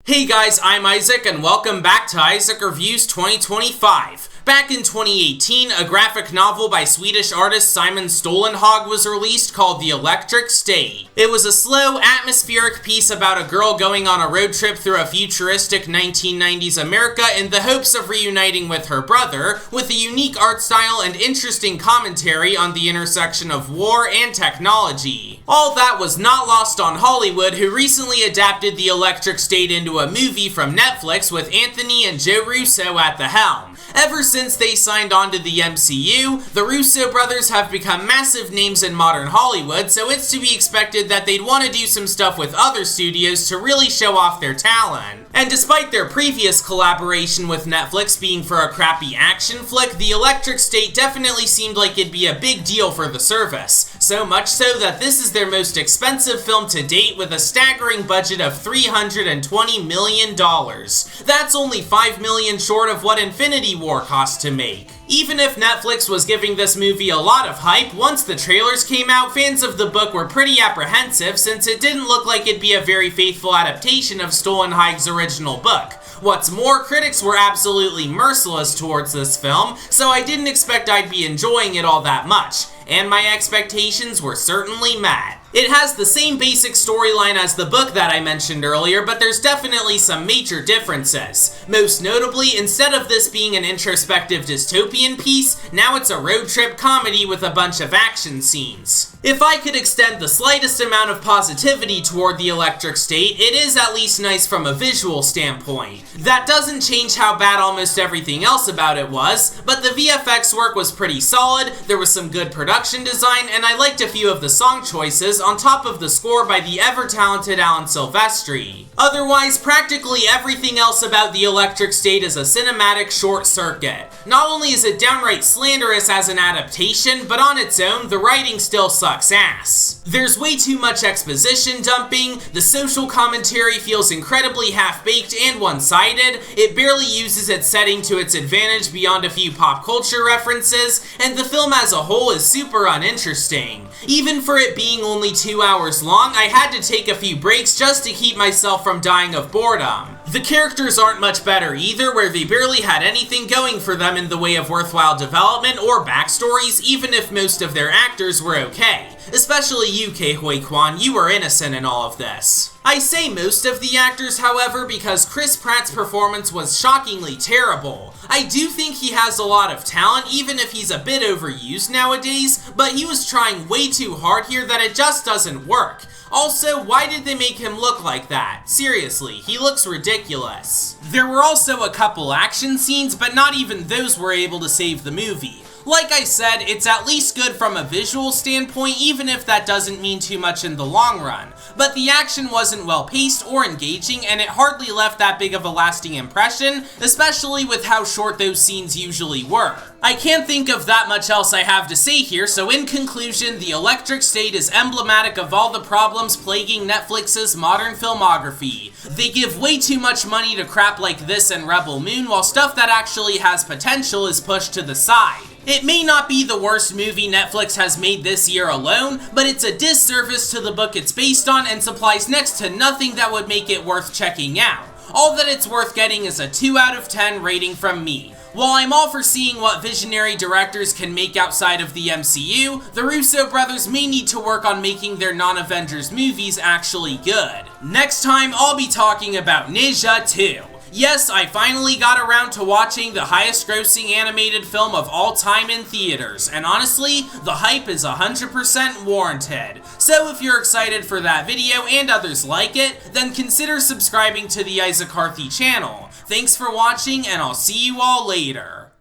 Hey guys, I'm Isaac and welcome back to Isaac Reviews 2025. Back in 2018, a graphic novel by Swedish artist Simon Stålenhag was released called The Electric State. It was a slow, atmospheric piece about a girl going on a road trip through a futuristic 1990s America in the hopes of reuniting with her brother, with a unique art style and interesting commentary on the intersection of war and technology. All that was not lost on Hollywood, who recently adapted The Electric State into a movie from Netflix with Anthony and Joe Russo at the helm. Ever since they signed on to the MCU, the Russo brothers have become massive names in modern Hollywood, so it's to be expected that they'd want to do some stuff with other studios to really show off their talent. And despite their previous collaboration with Netflix being for a crappy action flick, The Electric State definitely seemed like it'd be a big deal for the service. So much so that this is their most expensive film to date with a staggering budget of $320 million. That's only $5 million short of what Infinity War cost to make. Even if Netflix was giving this movie a lot of hype, once the trailers came out, fans of the book were pretty apprehensive since it didn't look like it'd be a very faithful adaptation of Stålenhag's original book. What's more, critics were absolutely merciless towards this film, so I didn't expect I'd be enjoying it all that much, and my expectations were certainly met. It has the same basic storyline as the book that I mentioned earlier, but there's definitely some major differences. Most notably, instead of this being an introspective dystopian piece, now it's a road trip comedy with a bunch of action scenes. If I could extend the slightest amount of positivity toward The Electric State, it is at least nice from a visual standpoint. That doesn't change how bad almost everything else about it was, but the VFX work was pretty solid, there was some good production design, and I liked a few of the song choices on top of the score by the ever-talented Alan Silvestri. Otherwise, practically everything else about The Electric State is a cinematic short circuit. Not only is it downright slanderous as an adaptation, but on its own, the writing still sucks ass. There's way too much exposition dumping, the social commentary feels incredibly half-baked and one-sided, it barely uses its setting to its advantage beyond a few pop culture references, and the film as a whole is super uninteresting. Even for it being only 2 hours long, I had to take a few breaks just to keep myself from dying of boredom. The characters aren't much better either, where they barely had anything going for them in the way of worthwhile development or backstories, even if most of their actors were okay. Especially you, Ke Huy Quan, you were innocent in all of this. I say most of the actors, however, because Chris Pratt's performance was shockingly terrible. I do think he has a lot of talent, even if he's a bit overused nowadays, but he was trying way too hard here that it just doesn't work. Also, why did they make him look like that? Seriously, he looks ridiculous. There were also a couple action scenes, but not even those were able to save the movie. Like I said, it's at least good from a visual standpoint, even if that doesn't mean too much in the long run. But the action wasn't well paced or engaging, and it hardly left that big of a lasting impression, especially with how short those scenes usually were. I can't think of that much else I have to say here, so in conclusion, The Electric State is emblematic of all the problems plaguing Netflix's modern filmography. They give way too much money to crap like this and Rebel Moon, while stuff that actually has potential is pushed to the side. It may not be the worst movie Netflix has made this year alone, but it's a disservice to the book it's based on and supplies next to nothing that would make it worth checking out. All that it's worth getting is a 2 out of 10 rating from me. While I'm all for seeing what visionary directors can make outside of the MCU, the Russo brothers may need to work on making their non-Avengers movies actually good. Next time, I'll be talking about Ninja 2. Yes, I finally got around to watching the highest grossing animated film of all time in theaters, and honestly, the hype is 100% warranted. So if you're excited for that video and others like it, then consider subscribing to the Isaac Harthy channel. Thanks for watching, and I'll see you all later.